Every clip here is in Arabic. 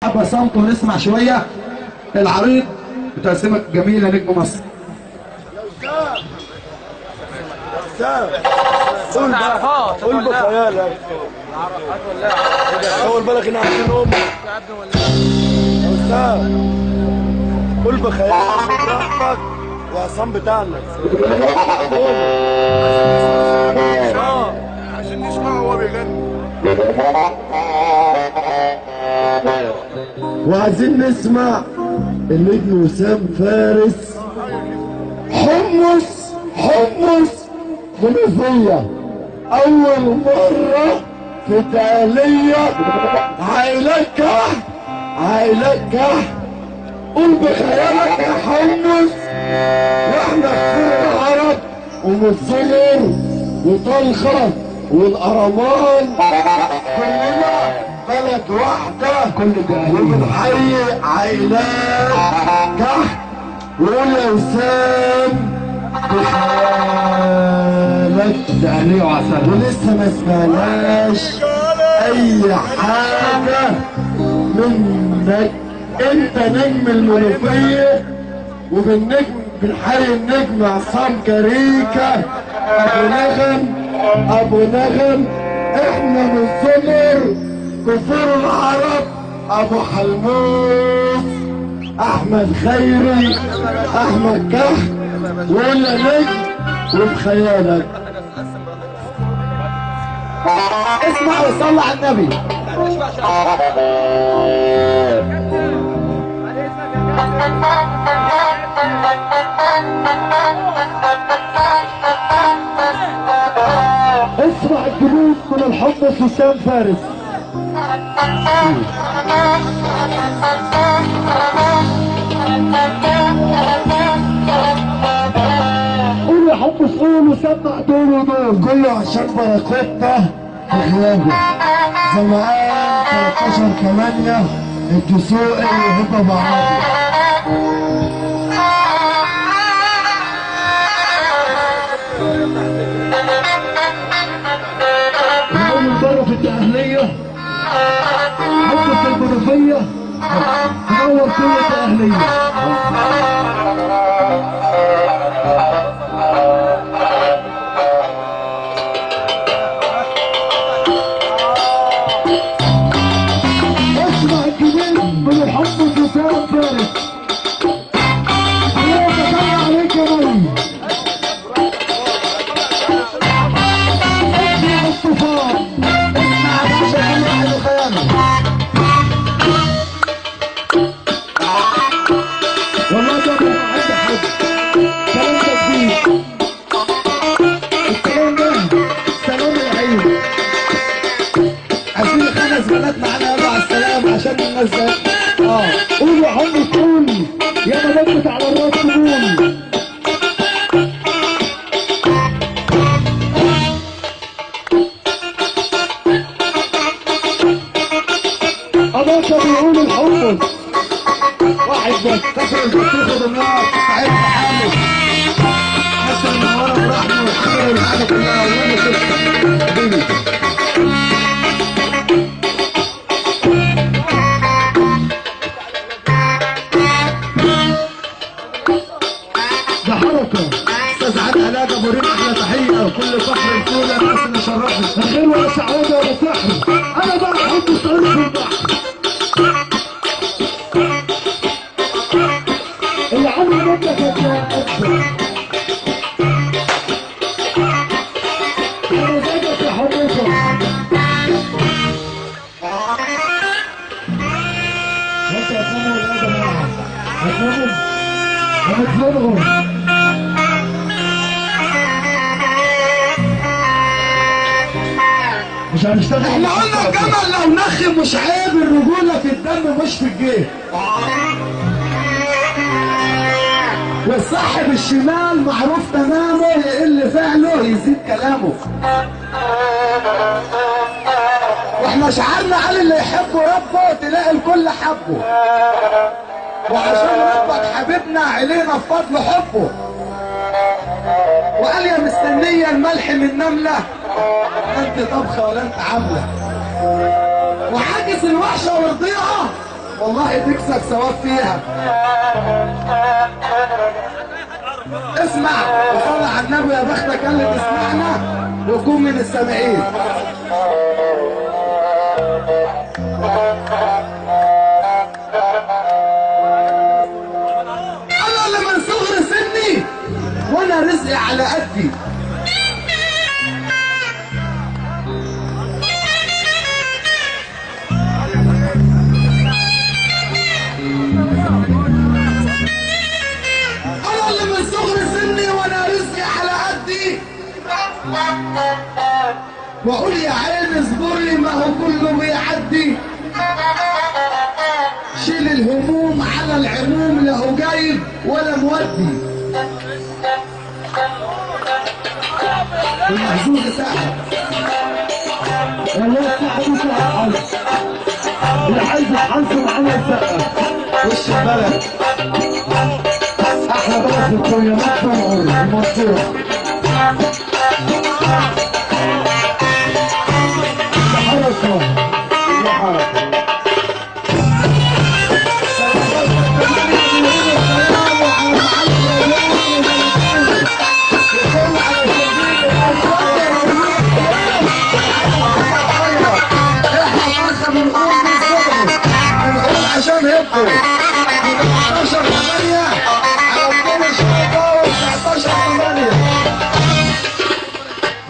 حبة صمت ونسمع شوية العريض بتقسيمة جميلة نجم مصر. قول بخيالك طول بالك ان عارفين امك يا استاذ. قول بخيالك براحتك وعصام بتاعنا عشان نسمعه وهو بيغني وعايزين نسمع النجم وسام فارس. حمص منوفية أول مرة في تالية عيلك قول بخيالك يا حمص. واحنا في العرب ومصر وطلخة والأرمان كلنا بلد واحدة وبنحيي عيلات كحك. وقول يا وسام بخيالك تهنئة وعسل. ولسه ما سمعناش أي حاجة منك. أنت نجم المنوفية بنحيي النجم عصام كريكة أبو نغم. إحنا من سمر كفور العرب أبو حلموس أحمد خيري أحمد كحك. وقول يا نجم وبخيالك اسمع وصلي على النبي. اسمع الجنود من الحمص وسام فارس. قول يا حمص قول وسمع دول ودول كله عشان باراكوتا في غيابه. زمان 13/8 الدسوقي وهبه معاذ. أول مرة في الأهلية حمص المنوفية تنور كل الأهلية. من الحمص وسام فارس. الله يتسلى عليك يا مي. اسمع الطوفان اسمع باشا كل واحد وخيانه. والله ده ما عندي حد كلام ده جديد. الكلام ده سلام العيد. عايزين 5 بنات معانا يلا على السلامة عشان الناس ده. قول يا حمص قول يا ما نمت على الراس قول. أباطة بيقول الحمص واحد بس كسر البطيخة بالنار سعيد محمد حسن منورة برحمة وخير الحاجة كلها وين تسكت. احلى تحيه وكل فخر الفوله الناس اللي شرفت الخير ولا سعوده ولا سحر. انا بقى احب الطريق في البحر اللي عمري منك يا اكبر. انا زيك يا حمصه. انت يا سمو يا جماعه هتفرغوا مش هنشتغل. احنا قلنا الجمل لو نخم مش عيب. الرجوله في الدم مش في الجيب. والصاحب الشمال معروف تمامه يقل فعله يزيد كلامه. واحنا شعارنا على اللي يحب ربه تلاقي الكل حبه. وعشان ربك حبيبنا علينا بفضل حبه. وقال يا مستنيه الملح من نمله انت طبخه ولا انت عامله. وعاكس الوحشه ورضيعه والله تكسب ثواب فيها. اسمع وصلي على النبي يا بختك اللي تسمعنا وكون من السامعين. انا اللي من صغر سني وانا رزقي على قدي. واقول يا عين اصبر لي ما هو كله بيعدي. شيل الهموم على العموم لا هو جايب ولا مودي. المحظوظ ساعة والله الساعة دي ساعة حلوة. اللي عايز يحصل على الساعة وش البلد أحلى بلد في الدنيا مصر المنصورة. حركة يا حركة عشان يبقوا 14/8 على طول الشرطة و19/8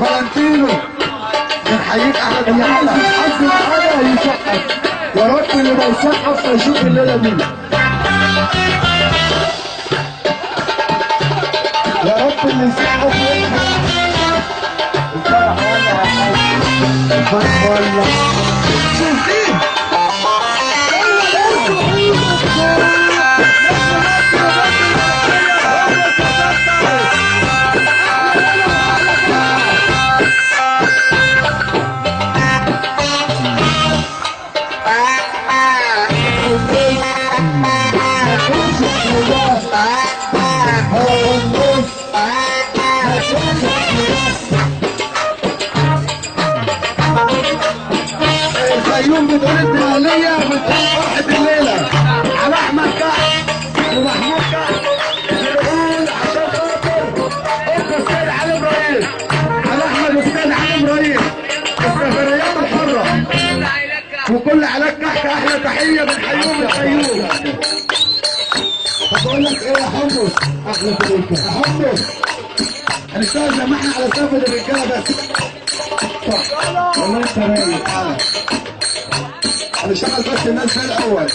فالنتينو بنحييك احمد اللي عايز يحصل حاجة يسقف. يا رب اللي ما يسقف يشوف الليلة دي. يا رب اللي يسقف يلحق. الفرح ولا يا حاج الفرح ولا شايفين الفيوم بتقول الدهلية بتقول فرحة الليلة على أحمد كعب ومحمود كعب بنقول عشان خاطر السيد علي إبراهيم على أحمد والسيد علي إبراهيم السفريات الحرة وكل علاج كحك أحلى تحية بنحييهم الفيوم. بقول لك إيه يا حمص أحلى تريكة يا حمص هنشتغل زي ما إحنا على سافة الرجالة بس. والله انت رايق. هنشتغل بس الناس زي الاول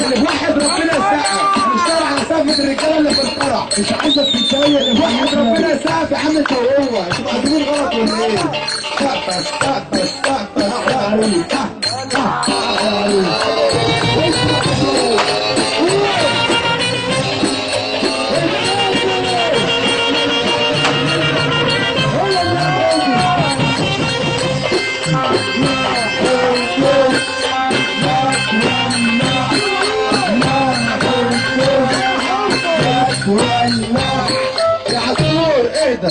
اللي بوحد ربنا يسقف. هنشتغل على سقف الرجاله اللي في الفرح. مش عايزك تتضايق اللي بوحد ربنا يسقف يا عم انت وهو. انتوا قادرين غلط ولا ايه؟ سقف سقف سقف احلى عليك احلى عليك. يا عصفور اهدى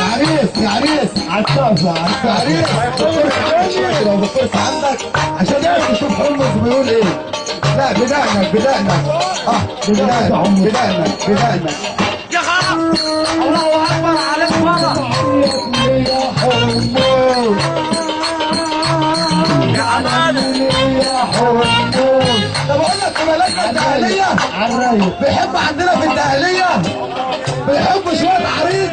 عريس يا عريس عالطافة عريس لو بصيت عندك عشان تعرف تشوف حمص بيقول ايه. لا بدأنا بدأنا يا خلاص الله اكبر عليك مره يا حمص يا عماد يا حمص. طب اقول لك ملاك الدهلية عالرايق. بيحب عندنا في الدهلية بيحب شوية عريض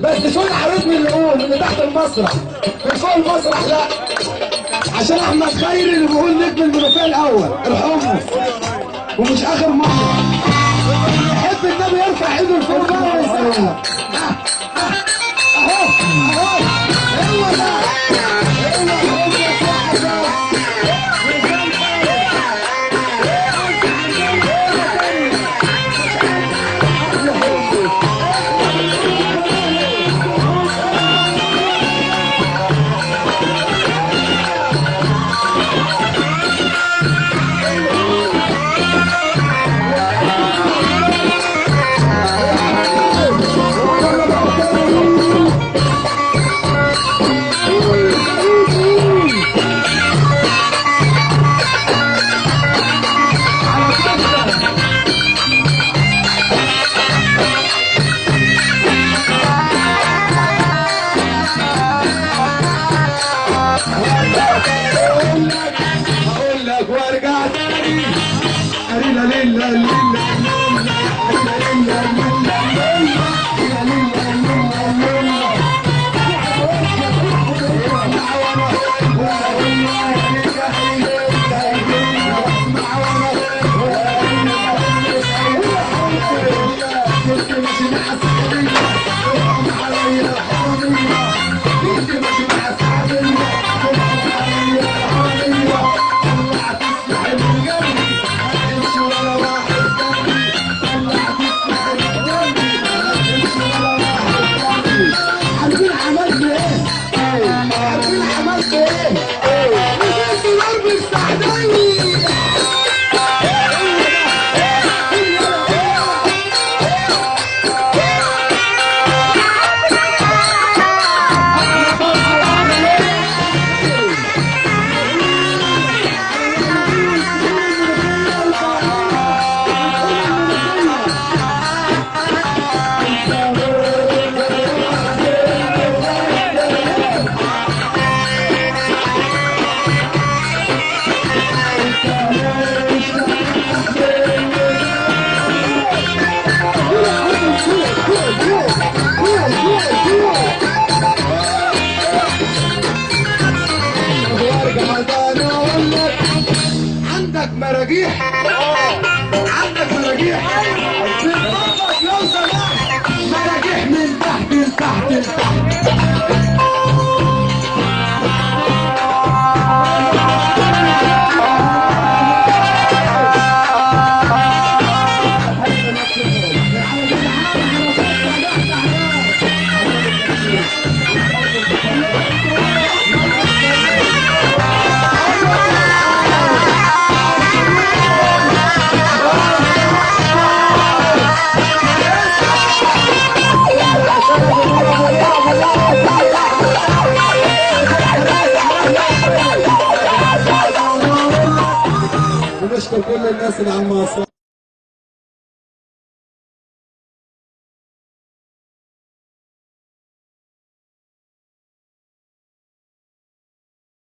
بس شوية عريض من اللي تحت المسرح مش فوق المسرح لا. عشان احمد خيري اللي بيقول نجم المنوفية الاول الحمص ومش اخر مرة. يحب النبي يرفع ايده لفوق بقى ويسقف. اهو هو ده بشكر كل الناس اللي على المنصه.